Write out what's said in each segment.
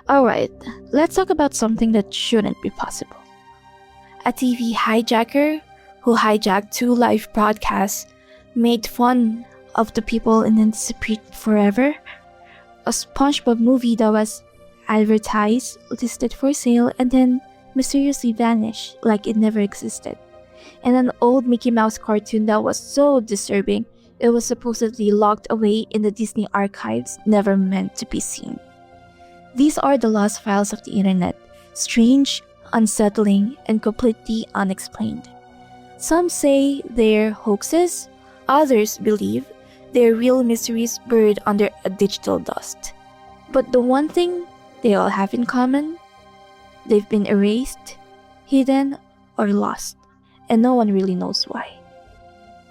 Alright, let's talk about something that shouldn't be possible. A TV hijacker who hijacked two live broadcasts, made fun of the people and then disappeared forever. A SpongeBob movie that was advertised, listed for sale, and then mysteriously vanished like it never existed. And an old Mickey Mouse cartoon that was so disturbing it was supposedly locked away in the Disney archives, never meant to be seen. These are the lost files of the internet, strange, unsettling, and completely unexplained. Some say they're hoaxes, others believe they're real mysteries buried under a digital dust. But the one thing they all have in common, they've been erased, hidden, or lost, and no one really knows why.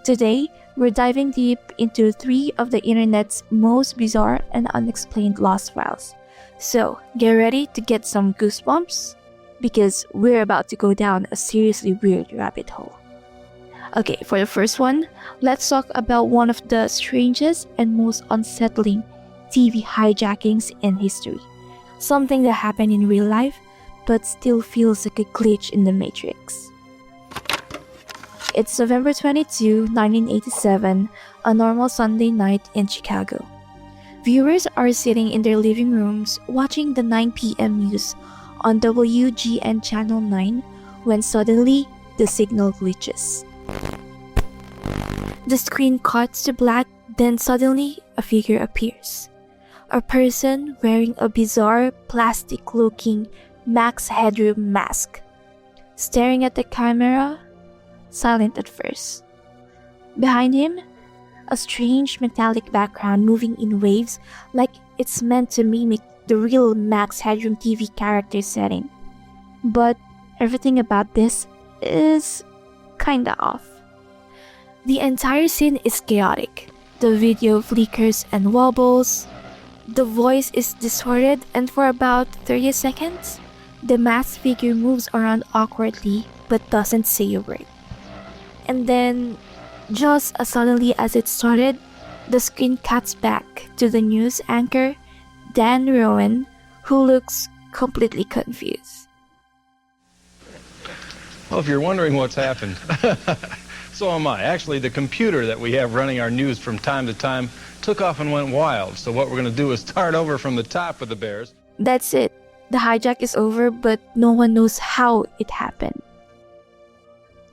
Today, we're diving deep into 3 of the internet's most bizarre and unexplained lost files. So, get ready to get some goosebumps, because we're about to go down a seriously weird rabbit hole. Okay, for the first one, let's talk about one of the strangest and most unsettling TV hijackings in history. Something that happened in real life, but still feels like a glitch in the Matrix. It's November 22, 1987, a normal Sunday night in Chicago. Viewers are sitting in their living rooms watching the 9 p.m. news on WGN Channel 9 when suddenly the signal glitches. The screen cuts to black, then suddenly a figure appears. A person wearing a bizarre plastic-looking Max Headroom mask, staring at the camera, silent at first. Behind him, a strange metallic background moving in waves like it's meant to mimic the real Max Headroom TV character setting. But everything about this is kinda off. The entire scene is chaotic. The video flickers and wobbles. The voice is distorted, and for about 30 seconds, the masked figure moves around awkwardly but doesn't say a word. And then, just as suddenly as it started, the screen cuts back to the news anchor, Dan Rowan, who looks completely confused. Well, if you're wondering what's happened, so am I. Actually, the computer that we have running our news from time to time took off and went wild. So what we're going to do is start over from the top with the Bears. That's it. The hijack is over, but no one knows how it happened.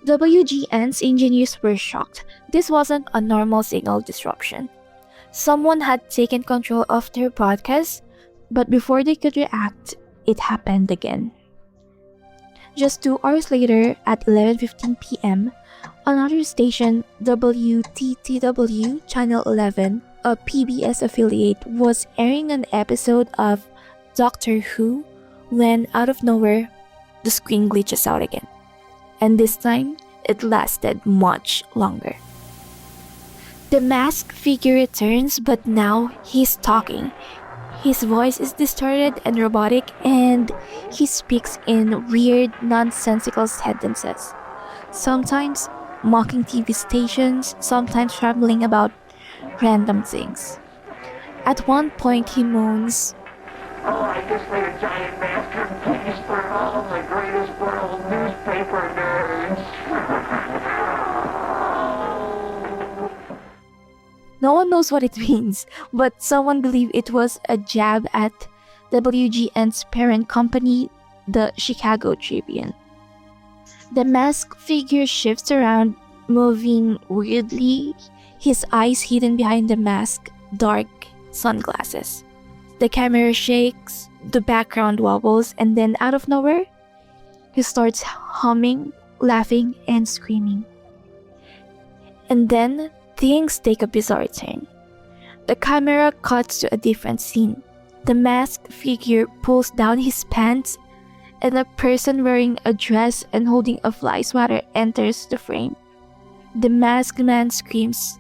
WGN's engineers were shocked. This wasn't a normal signal disruption. Someone had taken control of their broadcast, but before they could react, it happened again. Just 2 hours later, at 11:15 p.m., another station, WTTW Channel 11, a PBS affiliate, was airing an episode of Doctor Who when, out of nowhere, the screen glitches out again. And this time, it lasted much longer. The masked figure returns, but now he's talking. His voice is distorted and robotic, and he speaks in weird, nonsensical sentences. Sometimes mocking TV stations, sometimes rambling about random things. At one point, he moans, "Oh, I just made a giant masterpiece for all the greatest world newspaper nerds." No one knows what it means, but someone believed it was a jab at WGN's parent company, the Chicago Tribune. The masked figure shifts around, moving weirdly, his eyes hidden behind the mask, dark sunglasses. The camera shakes, the background wobbles, and then out of nowhere, he starts humming, laughing, and screaming. And then, things take a bizarre turn. The camera cuts to a different scene. The masked figure pulls down his pants, and a person wearing a dress and holding a fly swatter enters the frame. The masked man screams,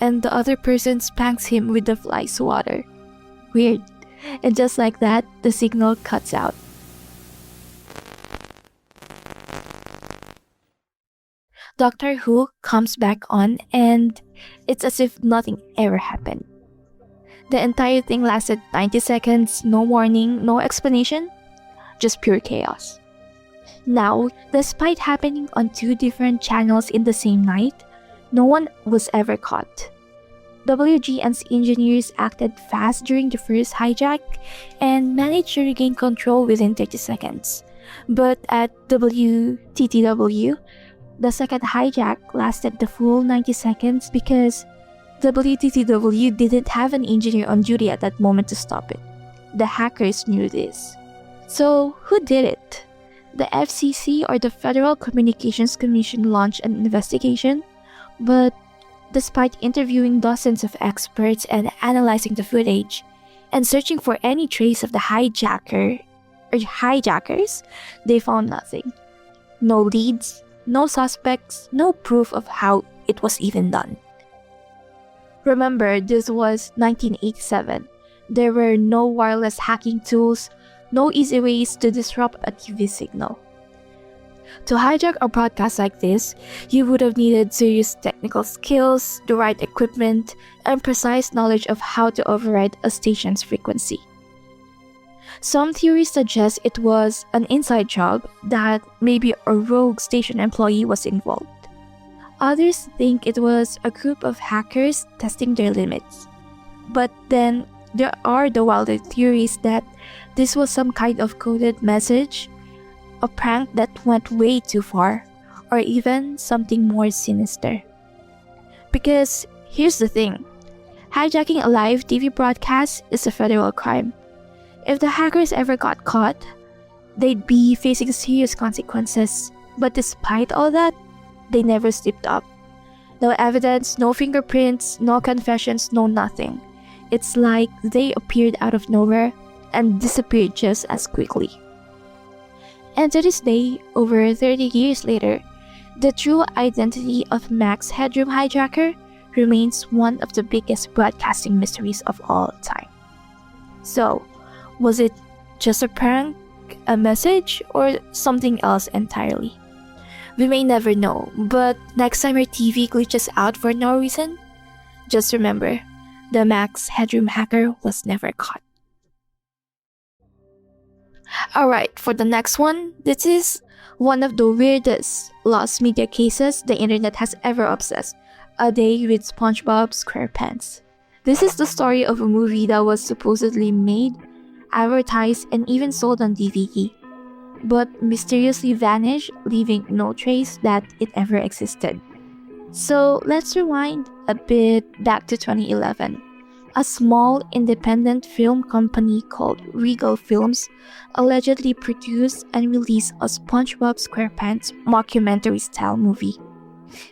and the other person spanks him with the fly swatter. Weird. And just like that, the signal cuts out. Doctor Who comes back on, and it's as if nothing ever happened. The entire thing lasted 90 seconds, no warning, no explanation, just pure chaos. Now, despite happening on two different channels in the same night, no one was ever caught. WGN's engineers acted fast during the first hijack and managed to regain control within 30 seconds. But at WTTW, the second hijack lasted the full 90 seconds because WTTW didn't have an engineer on duty at that moment to stop it. The hackers knew this. So, who did it? The FCC or the Federal Communications Commission launched an investigation, but despite interviewing dozens of experts and analyzing the footage and searching for any trace of the hijackers, they found nothing. No leads, no suspects, no proof of how it was even done. Remember, this was 1987. There were no wireless hacking tools, no easy ways to disrupt a TV signal. To hijack a broadcast like this, you would have needed serious technical skills, the right equipment, and precise knowledge of how to override a station's frequency. Some theories suggest it was an inside job, that maybe a rogue station employee was involved. Others think it was a group of hackers testing their limits. But then, there are the wilder theories that this was some kind of coded message, a prank that went way too far, or even something more sinister. Because here's the thing, hijacking a live TV broadcast is a federal crime. If the hackers ever got caught, they'd be facing serious consequences. But despite all that, they never slipped up. No evidence, no fingerprints, no confessions, no nothing. It's like they appeared out of nowhere and disappeared just as quickly. And to this day, over 30 years later, the true identity of Max Headroom hijacker remains one of the biggest broadcasting mysteries of all time. So, was it just a prank, a message, or something else entirely? We may never know, but next time your TV glitches out for no reason, just remember, the Max Headroom hacker was never caught. Alright, for the next one, this is one of the weirdest lost media cases the internet has ever obsessed. A Day with SpongeBob SquarePants. This is the story of a movie that was supposedly made, advertised, and even sold on DVD, but mysteriously vanished, leaving no trace that it ever existed. So let's rewind a bit back to 2011. A small independent film company called Regal Films allegedly produced and released a SpongeBob SquarePants mockumentary-style movie.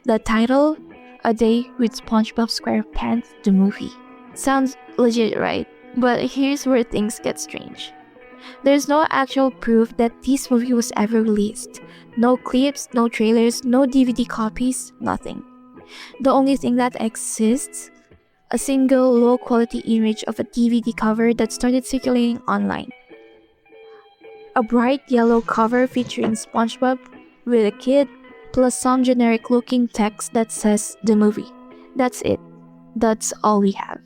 The title, A Day with SpongeBob SquarePants the Movie. Sounds legit, right? But here's where things get strange. There's no actual proof that this movie was ever released. No clips, no trailers, no DVD copies, nothing. The only thing that exists, a single low-quality image of a DVD cover that started circulating online. A bright yellow cover featuring SpongeBob with a kid, plus some generic-looking text that says the movie. That's it. That's all we have.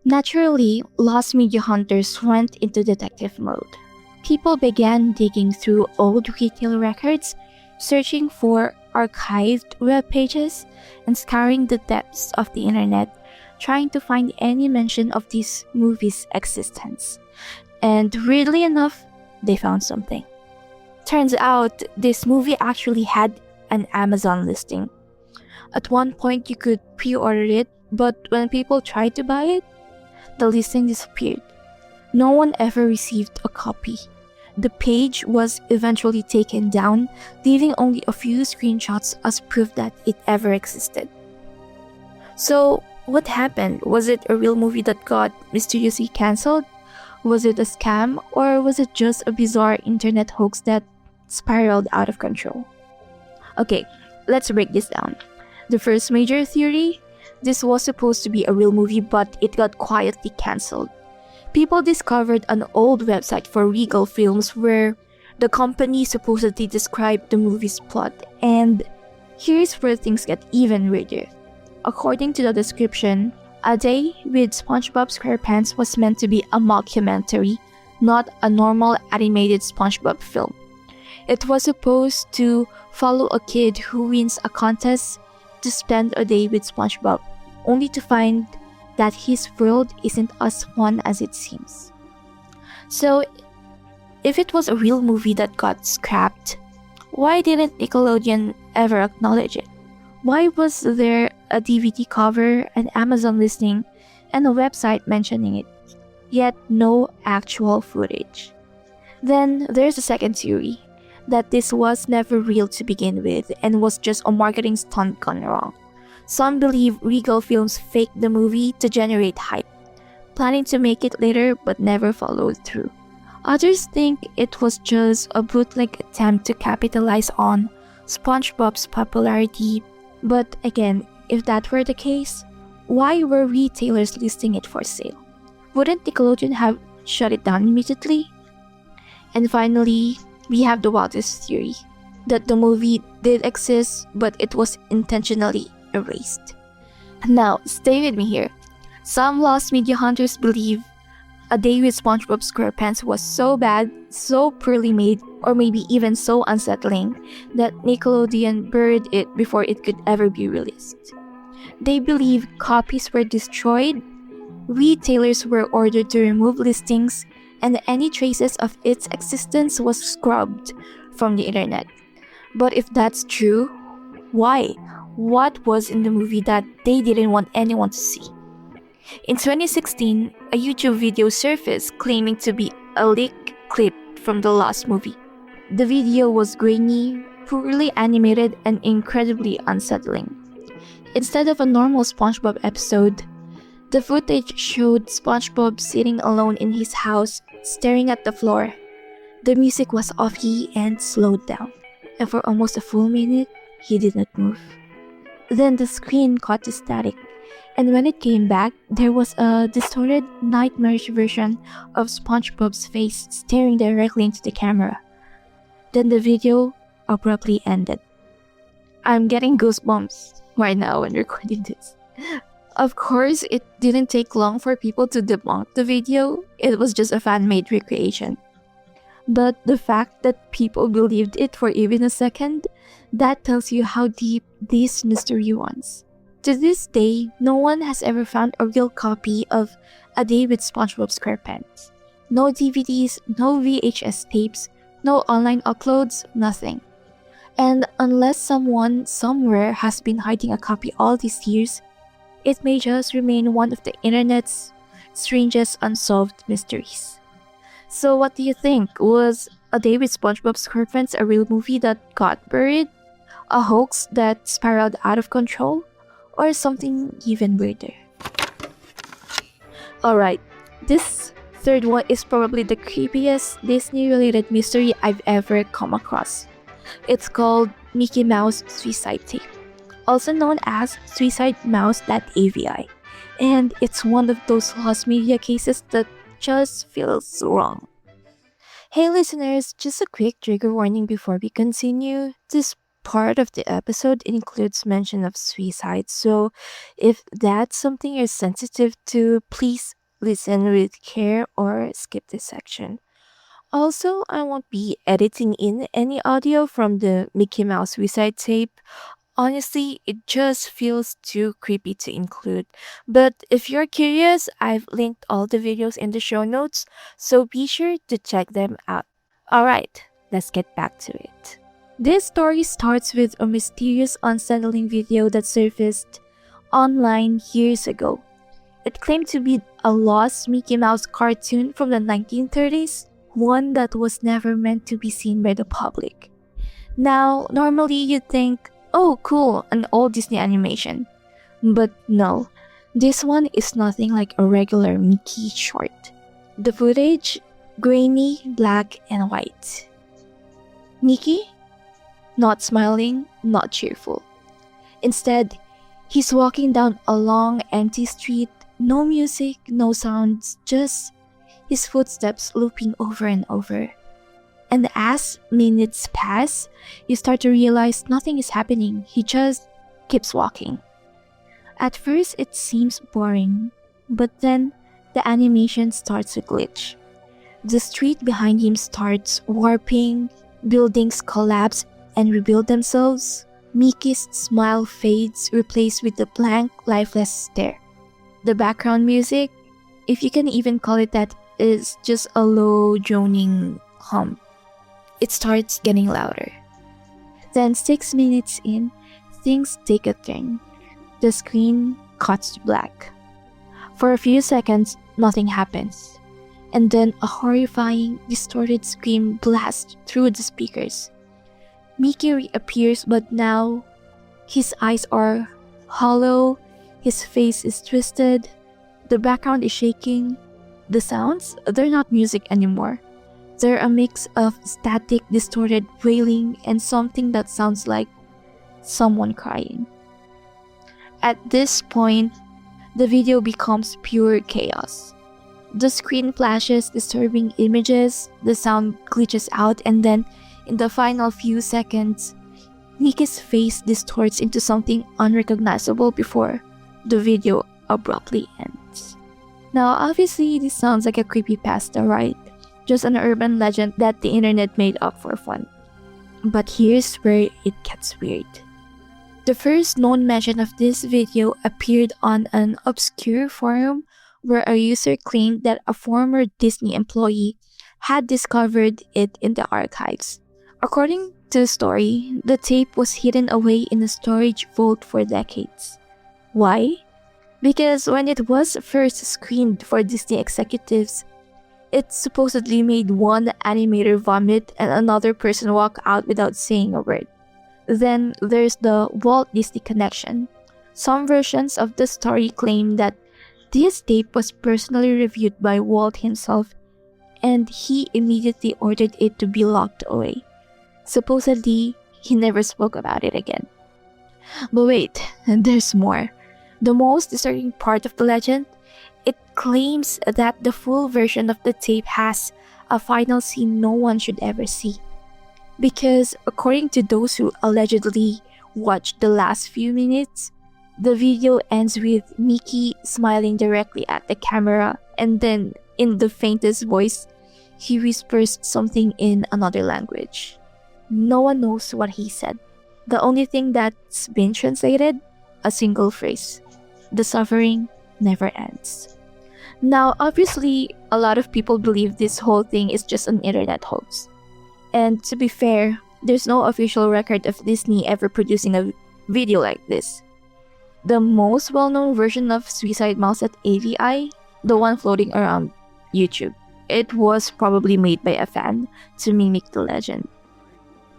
Naturally, lost media hunters went into detective mode. People began digging through old retail records, searching for archived web pages, and scouring the depths of the internet, trying to find any mention of this movie's existence. And weirdly enough, they found something. Turns out, this movie actually had an Amazon listing. At one point, you could pre-order it, but when people tried to buy it, the listing disappeared. No one ever received a copy. The page was eventually taken down, leaving only a few screenshots as proof that it ever existed. So, what happened? Was it a real movie that got mysteriously cancelled? Was it a scam, or was it just a bizarre internet hoax that spiraled out of control? Okay, let's break this down. The first major theory, this was supposed to be a real movie, but it got quietly cancelled. People discovered an old website for Regal Films where the company supposedly described the movie's plot, and Here's where things get even weirder. According to the description, A Day with SpongeBob SquarePants was meant to be a mockumentary, not a normal animated SpongeBob film. It was supposed to follow a kid who wins a contest to spend a day with SpongeBob, only to find that his world isn't as fun as it seems. So, if it was a real movie that got scrapped, why didn't Nickelodeon ever acknowledge it? Why was there a DVD cover, an Amazon listing, and a website mentioning it, yet no actual footage? Then there's a second theory, that this was never real to begin with and was just a marketing stunt gone wrong. Some believe Regal Films faked the movie to generate hype, planning to make it later but never followed through. Others think it was just a bootleg attempt to capitalize on SpongeBob's popularity, but again, if that were the case, why were retailers listing it for sale? Wouldn't Nickelodeon have shut it down immediately? And finally, we have the wildest theory, that the movie did exist but it was intentionally erased. Now, stay with me here. Some lost media hunters believe A Day with SpongeBob SquarePants was so bad, so poorly made, or maybe even so unsettling that Nickelodeon buried it before it could ever be released. They believe copies were destroyed, retailers were ordered to remove listings, and any traces of its existence was scrubbed from the internet. But if that's true, why? What was in the movie that they didn't want anyone to see? In 2016, a YouTube video surfaced claiming to be a leaked clip from the lost movie. The video was grainy, poorly animated, and incredibly unsettling. Instead of a normal SpongeBob episode, the footage showed SpongeBob sitting alone in his house, staring at the floor. The music was off-key and slowed down, and for almost a full minute, he did not move. Then the screen caught the static, and when it came back, there was a distorted, nightmarish version of SpongeBob's face staring directly into the camera. Then the video abruptly ended. I'm getting goosebumps right now when recording this. Of course, it didn't take long for people to debunk the video. It was just a fan-made recreation. But the fact that people believed it for even a second, that tells you how deep this mystery runs. To this day, no one has ever found a real copy of A Day with SpongeBob SquarePants. No DVDs, no VHS tapes, no online uploads, nothing. And unless someone somewhere has been hiding a copy all these years, it may just remain one of the internet's strangest unsolved mysteries. So what do you think? Was A Day with SpongeBob SquarePants a real movie that got buried? A hoax that spiraled out of control? Or something even weirder? Alright, this third one is probably the creepiest Disney-related mystery I've ever come across. It's called Mickey Mouse Suicide Tape, also known as Suicidemouse.avi, and it's one of those lost media cases that just feels wrong. Hey listeners, just a quick trigger warning before we continue. This part of the episode includes mention of suicide, so if that's something you're sensitive to, please listen with care or skip this section. Also, I won't be editing in any audio from the Mickey Mouse suicide tape. Honestly, it just feels too creepy to include. But if you're curious, I've linked all the videos in the show notes, so be sure to check them out. Alright, let's get back to it. This story starts with a mysterious, unsettling video that surfaced online years ago. It claimed to be a lost Mickey Mouse cartoon from the 1930s, one that was never meant to be seen by the public. Now, normally you'd think, oh cool, an old Disney animation. But no, this one is nothing like a regular Mickey short. The footage, grainy, black, and white. Mickey? Not smiling, not cheerful. Instead, he's walking down a long, empty street, no music, no sounds, just his footsteps looping over and over. And as minutes pass, you start to realize nothing is happening. He just keeps walking. At first, it seems boring, but then the animation starts to glitch. The street behind him starts warping, buildings collapse and rebuild themselves. Mickey's smile fades, replaced with the blank, lifeless stare. The background music, if you can even call it that, is just a low, droning hum. It starts getting louder. Then 6 minutes in, things take a turn. The screen cuts to black. For a few seconds, nothing happens. And then a horrifying, distorted scream blasts through the speakers. Mickey reappears, but now his eyes are hollow, his face is twisted, the background is shaking. The sounds, they're not music anymore. They're a mix of static, distorted wailing and something that sounds like someone crying. At this point, the video becomes pure chaos. The screen flashes disturbing images, the sound glitches out, and then, in the final few seconds, Mickey's face distorts into something unrecognizable before the video abruptly ends. Now, obviously, this sounds like a creepypasta, right? Just an urban legend that the internet made up for fun. But here's where it gets weird. The first known mention of this video appeared on an obscure forum where a user claimed that a former Disney employee had discovered it in the archives. According to the story, the tape was hidden away in a storage vault for decades. Why? Because when it was first screened for Disney executives, it supposedly made one animator vomit and another person walk out without saying a word. Then there's the Walt Disney connection. Some versions of the story claim that this tape was personally reviewed by Walt himself and he immediately ordered it to be locked away. Supposedly, he never spoke about it again. But wait, there's more. The most disturbing part of the legend, it claims that the full version of the tape has a final scene no one should ever see. Because according to those who allegedly watched the last few minutes, the video ends with Mickey smiling directly at the camera, and then in the faintest voice, he whispers something in another language. No one knows what he said. The only thing that's been translated, a single phrase. The suffering never ends. Now, obviously, a lot of people believe this whole thing is just an internet hoax. And to be fair, there's no official record of Disney ever producing a video like this. The most well-known version of Suicidemouse.avi, the one floating around YouTube, it was probably made by a fan to mimic the legend.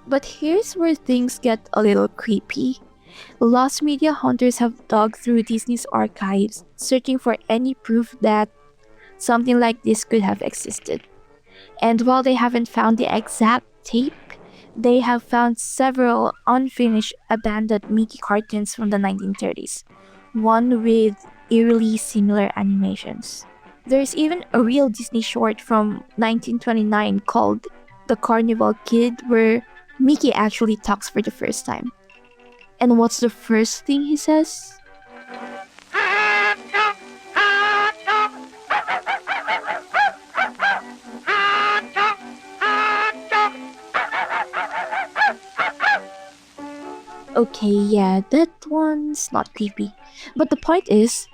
But here's where things get a little creepy. Lost media hunters have dug through Disney's archives, searching for any proof that something like this could have existed. And while they haven't found the exact tape, they have found several unfinished, abandoned Mickey cartoons from the 1930s, one with eerily similar animations. There's even a real Disney short from 1929 called The Carnival Kid, where Mickey actually talks for the first time. And what's the first thing he says? Okay, yeah, that one's not creepy. But the point is,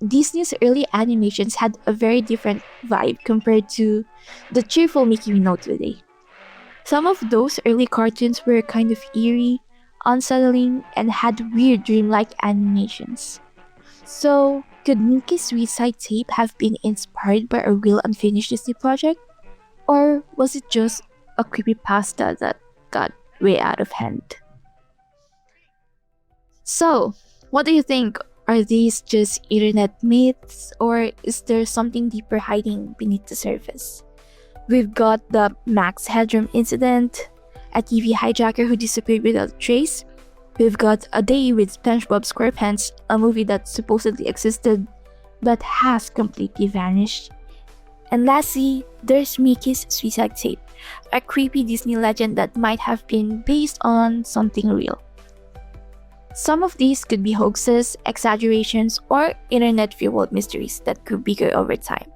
Disney's early animations had a very different vibe compared to the cheerful Mickey we know today. Some of those early cartoons were kind of eerie, unsettling, and had weird dreamlike animations. So, could Mickey's Suicide Tape have been inspired by a real unfinished Disney project? Or was it just a creepypasta that got way out of hand? So, what do you think? Are these just internet myths, or is there something deeper hiding beneath the surface? We've got the Max Headroom Incident, a TV hijacker who disappeared without a trace. We've got A Day with SpongeBob SquarePants, a movie that supposedly existed but has completely vanished. And lastly, there's Mickey's Suicide Tape, a creepy Disney legend that might have been based on something real. Some of these could be hoaxes, exaggerations, or internet-fueled mysteries that grew bigger over time.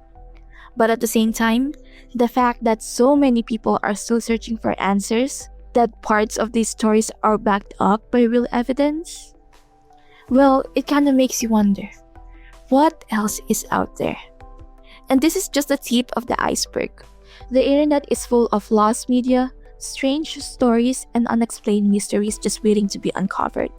But at the same time, the fact that so many people are still searching for answers, that parts of these stories are backed up by real evidence, well, it kinda makes you wonder, what else is out there? And this is just the tip of the iceberg. The internet is full of lost media, strange stories, and unexplained mysteries just waiting to be uncovered.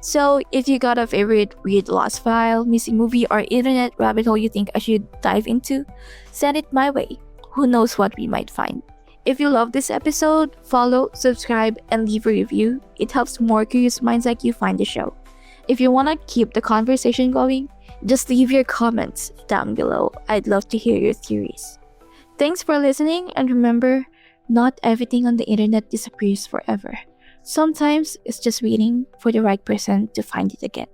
So if you got a favorite weird lost file, missing movie, or internet rabbit hole you think I should dive into, send it my way. Who knows what we might find. If you love this episode, follow, subscribe, and leave a review. It helps more curious minds like you find the show. If you want to keep the conversation going, just leave your comments down below. I'd love to hear your theories. Thanks for listening, and remember, not everything on the internet disappears forever. Sometimes it's just waiting for the right person to find it again.